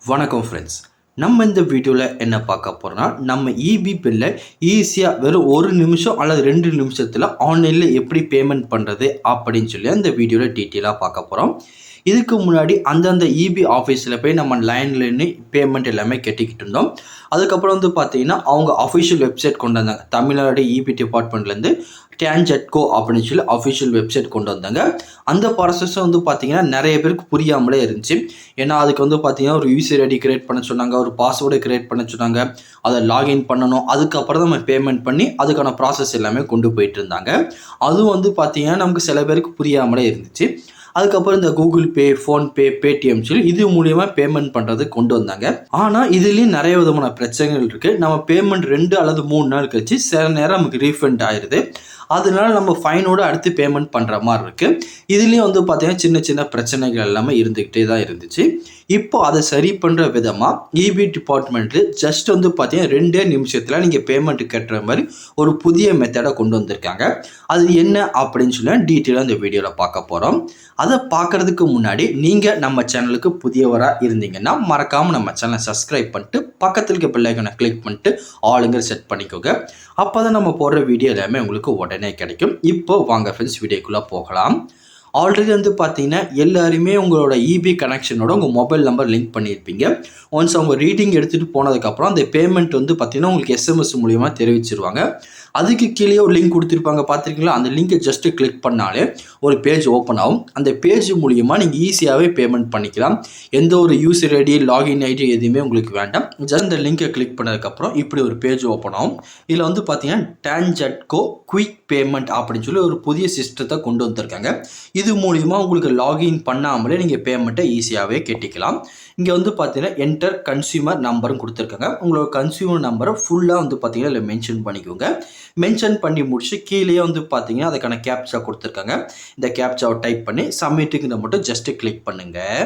வணக்கம் ஃப்ரெண்ட்ஸ். நம்ம இந்த வீடியோவில் என்ன பார்க்க போகிறோம்னா, நம்ம இபி பில்லை ஈஸியாக வெறும் 1 நிமிஷம் அல்லது 2 நிமிஷத்தில் ஆன்லைனில் எப்படி பேமெண்ட் பண்ணுறது அப்படின்னு சொல்லி அந்த வீடியோவில் டீட்டெயிலாக பார்க்க போகிறோம். இதுக்கு முன்னாடி அந்தந்த இபி ஆஃபீஸில் போய் நம்ம லைனில் நின்று பேமெண்ட் எல்லாமே கட்டிக்கிட்டு இருந்தோம். அதுக்கப்புறம் பார்த்தீங்கன்னா அவங்க அஃபிஷியல் வெப்சைட் கொண்டு வந்தாங்க. தமிழ்நாடு இபி டிபார்ட்மெண்ட்லேருந்து TANGEDCO அப்படின்னு சொல்லி அஃபிஷியல் வெப்சைட் கொண்டு வந்தாங்க. அந்த ப்ராசஸும் பார்த்தீங்கன்னா நிறைய பேருக்கு புரியாமலே இருந்துச்சு. ஏன்னா அதுக்கு பார்த்தீங்கன்னா ஒரு யூசர் ஐடி கிரியேட் பண்ண சொன்னாங்க, ஒரு பாஸ்வேர்டை கிரியேட் பண்ண சொன்னாங்க, அதை லாகின் பண்ணணும். அதுக்கப்புறம் தான் நம்ம பேமெண்ட் பண்ணி அதுக்கான ப்ராசஸ் எல்லாமே கொண்டு போயிட்டு இருந்தாங்க. அதுவும் பார்த்தீங்கன்னா நமக்கு சில பேருக்கு புரியாமலே இருந்துச்சு. அதுக்கப்புறம் இந்த கூகுள் பே, ஃபோன்பே, பேடிஎம் சொல்லி இது மூலியமாக பேமெண்ட் பண்ணுறது கொண்டு வந்தாங்க. ஆனால் இதுலேயும் நிறைய விதமான பிரச்சனைகள் இருக்குது. நம்ம பேமெண்ட் 2 அல்லது 3 நாள் கழிச்சு சில நேரம் நமக்கு ரீஃபண்ட் ஆயிடுது. அதனால நம்ம ஃபைனோட அடுத்து பேமெண்ட் பண்ணுற மாதிரி இருக்குது. இதுலேயும் பார்த்தீங்கன்னா சின்ன சின்ன பிரச்சனைகள் எல்லாமே இருந்துக்கிட்டே தான் இருந்துச்சு. இப்போ அதை சரி பண்ணுற விதமாக இபி டிபார்ட்மெண்ட்டு ஜஸ்ட் பார்த்தீங்கன்னா 2 நிமிஷத்தில் நீங்கள் பேமெண்ட் கட்டுற மாதிரி ஒரு புதிய மெத்தடை கொண்டு வந்திருக்காங்க. அது என்ன அப்படின்னு சொல்லி டீட்டெயிலாக இந்த வீடியோவில் பார்க்க போகிறோம். அதை பார்க்குறதுக்கு முன்னாடி நீங்கள் நம்ம சேனலுக்கு புதியவராக இருந்தீங்கன்னா மறக்காமல் நம்ம சேனலை சப்ஸ்கிரைப் பண்ணிட்டு பக்கத்தில் இருக்க பெல் ஐகானை கிளிக் பண்ணிட்டு ஆளுங்கிற செட் பண்ணிக்கோங்க. அப்போ தான் நம்ம போடுற வீடியோ எல்லாமே உங்களுக்கு உடனே கிடைக்கும். இப்போ வாங்க ஃப்ரெண்ட்ஸ் வீடியோக்குள்ளே போகலாம். ஆல்ரெடி பார்த்தீங்கன்னா எல்லாருமே உங்களோட இபி கனெக்ஷனோட உங்கள் மொபைல் நம்பர் லிங்க் பண்ணியிருப்பீங்க. ஒன்ஸ் அவங்க ரீடிங் எடுத்துகிட்டு போனதுக்கப்புறம் அந்த பேமெண்ட் பார்த்தீங்கன்னா உங்களுக்கு எஸ்எம்எஸ் மூலியமாக தெரிவிச்சிருவாங்க. அதுக்கு கீழே ஒரு லிங்க் கொடுத்துருப்பாங்க, பார்த்துருக்கீங்களா? அந்த லிங்கை ஜஸ்ட்டு கிளிக் பண்ணாலே ஒரு பேஜ் ஓப்பன் ஆகும். அந்த பேஜ் மூலியமாக நீங்கள் ஈஸியாகவே பேமெண்ட் பண்ணிக்கலாம். எந்த ஒரு யூசர் ஐடி, லாகின் ஐடி எதுவுமே உங்களுக்கு வேண்டாம். ஜஸ்ட் இந்த லிங்கை கிளிக் பண்ணதுக்கப்புறம் இப்படி ஒரு பேஜ் ஓப்பன் ஆகும். இதில் பார்த்தீங்கன்னா TANGEDCO குயிக் பேமெண்ட் அப்படின்னு சொல்லி ஒரு புதிய சிஸ்டத்தை கொண்டு வந்திருக்காங்க. இது மூலிமா உங்களுக்கு லாகின் பண்ணாமலே நீங்கள் பேமெண்ட்டை ஈஸியாகவே கட்டிக்கலாம். இங்கே பார்த்தீங்கன்னா என்டர் கன்சியூமர் நம்பரும் கொடுத்துருக்காங்க. உங்களோட கன்சியூமர் நம்பரை ஃபுல்லாக பார்த்தீங்கன்னா இதில் மென்ஷன் பண்ணிக்கோங்க. மென்ஷன் பண்ணி முடிச்சு கீழே பார்த்தீங்கன்னா அதுக்கான கேப்சா கொடுத்துருக்காங்க. இந்த கேப்சாவை டைப் பண்ணி சப்மிட்டுங்கிறத மட்டும் ஜஸ்ட்டு கிளிக் பண்ணுங்கள்.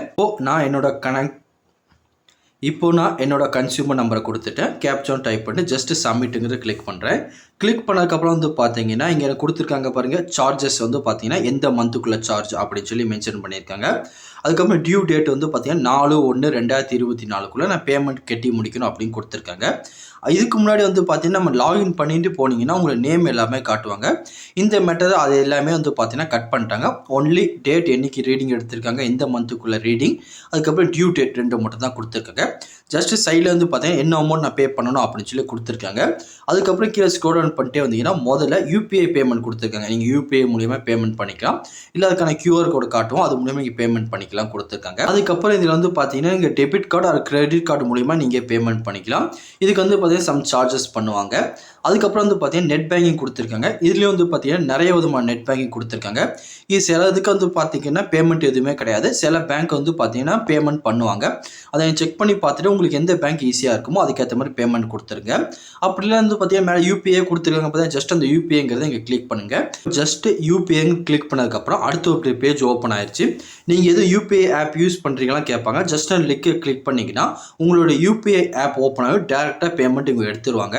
இப்போ நான் என்னோட கன்சியூமர் நம்பரை கொடுத்துட்டேன். கேப்சாவும் டைப் பண்ணி ஜஸ்ட் சப்மிட்டுங்கிறத கிளிக் பண்ணுறேன். கிளிக் பண்ணதுக்கப்புறம் பார்த்தீங்கன்னா இங்கே எனக்கு கொடுத்துருக்காங்க பாருங்கள். சார்ஜஸ் பார்த்தீங்கன்னா எந்த மந்த்துக்குள்ளே சார்ஜ் அப்படின்னு சொல்லி மென்ஷன் பண்ணியிருக்காங்க. அதுக்கப்புறம் டியூ டேட் பார்த்தீங்கன்னா 4/1/2024 நான் பேமெண்ட் கட்டி முடிக்கணும் அப்படின்னு கொடுத்துருக்காங்க. இதுக்கு முன்னாடி பார்த்தீங்கன்னா நம்ம லாகின் பண்ணிட்டு போனீங்கன்னா உங்களை நேம் எல்லாமே காட்டுவாங்க. இந்த மெத்தட் அது எல்லாமே பார்த்தீங்கன்னா கட் பண்ணிட்டாங்க. ஒன்லி டேட் என்னைக்கு ரீடிங் எடுத்திருக்காங்க, எந்த மந்த்துக்குள்ளே ரீடிங், அதுக்கப்புறம் டியூ டேட் 2 மட்டும் தான் கொடுத்துருக்காங்க. ஜஸ்ட் சைடில் பார்த்தீங்கன்னா என்ன அமௌண்ட் நான் பே பண்ணணும் அப்படின்னு சொல்லி கொடுத்துருக்காங்க. அதுக்கப்புறம் கீழே ஸ்க்ரோல் டவுன் பண்ணிட்டே வந்தீங்கன்னா முதல்ல யூபிஐ பேமெண்ட் கொடுத்துருக்காங்க. நீங்கள் யூபிஐ மூலியமாக பேமெண்ட் பண்ணிக்கலாம், இல்லை அதுக்கான கியூஆர் கோடு காட்டுவோம், அது மூலியமாக நீங்கள் பேமெண்ட் பண்ணிக்கலாம் கொடுத்துருக்காங்க. அதுக்கப்புறம் இதில் பார்த்தீங்கன்னா நீங்கள் டெபிட் கார்டு அது கிரெடிட் கார்டு மூலியமாக நீங்கள் பேமெண்ட் பண்ணிக்கலாம். இதுக்கு பார்த்தீங்கன்னா சம் சார்ஜஸ் பண்ணுவாங்க. அதுக்கப்புறம் பார்த்தீங்கன்னா நெட் பேங்கிங் கொடுத்துருக்காங்க. இதுலேயும் பார்த்தீங்கன்னா நிறைய விதமான நெட் பேங்கிங் கொடுத்துருக்காங்க. இது சில இதுக்கு பார்த்தீங்கன்னா பேமெண்ட் எதுவுமே கிடையாது. சில பேங்க் பார்த்தீங்கன்னா பேமெண்ட் பண்ணுவாங்க. அதை செக் பண்ணி பார்த்துட்டு உங்களுக்கு எந்த பேங்க் ஈஸியாக இருக்குமோ அதுக்கேற்ற மாதிரி பேமெண்ட் கொடுத்துருங்க. அப்படிலாம் பார்த்தீங்கன்னா மேலே யூபிஐ கொடுத்துருக்காங்க. பார்த்தீங்கன்னா ஜஸ்ட் அந்த யூபிஐங்கிறத இங்கே கிளிக் பண்ணுங்கள். ஜஸ்ட் யூபிஐ கிளிக் பண்ணதுக்கப்புறம் அடுத்த ஒரு பேஜ் ஓப்பன் ஆயிடுச்சு. நீங்கள் எது யூபிஐ ஆப் யூஸ் பண்ணுறீங்களா கேட்பாங்க. ஜஸ்ட் அந்த லிங்கை கிளிக் பண்ணிங்கன்னா உங்களோட யூபிஐ ஆப் ஓப்பன் ஆகி டேரெக்டாக பேமெண்ட் இங்கே எடுத்துருவாங்க.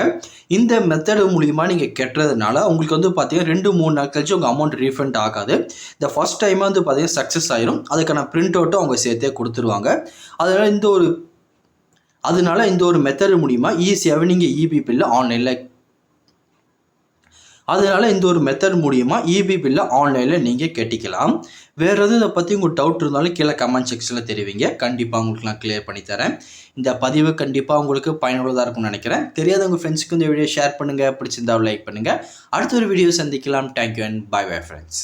இந்த மெத்தடு மூலிமா நீங்கள் கட்டுறதுனால உங்களுக்கு பார்த்தீங்கன்னா 2-3 நாள் கழிச்சு உங்கள் அமௌண்ட் ரீஃபண்ட் ஆகாது. இந்த ஃபர்ஸ்ட் டைம் பார்த்தீங்கன்னா சக்ஸஸ் ஆயிரும். அதுக்கான பிரிண்ட் அவுட்டும் அவங்க சேர்த்தே கொடுத்துருவாங்க. அதனால இந்த ஒரு மெத்தடு மூலிமா ஈஸியாகவே நீங்கள் இபி பில்லை ஆன்லைனில் நீங்கள் கட்டிக்கலாம். வேறு எதுவும் இதை பற்றி உங்களுக்கு டவுட் இருந்தாலும் கீழே கமெண்ட் செக்ஷனில் தெரிவிங்க. கண்டிப்பாக உங்களுக்கு நான் கிளியர் பண்ணி தரேன். இந்த பதிவு கண்டிப்பாக உங்களுக்கு பயனுள்ளதாக இருக்கும்னு நினைக்கிறேன். தெரியாத உங்கள் ஃப்ரெண்ட்ஸுக்கு இந்த வீடியோ ஷேர் பண்ணுங்கள். பிடிச்சிருந்தா லைக் பண்ணுங்கள். அடுத்த ஒரு வீடியோ சந்திக்கலாம். Thank you and bye friends.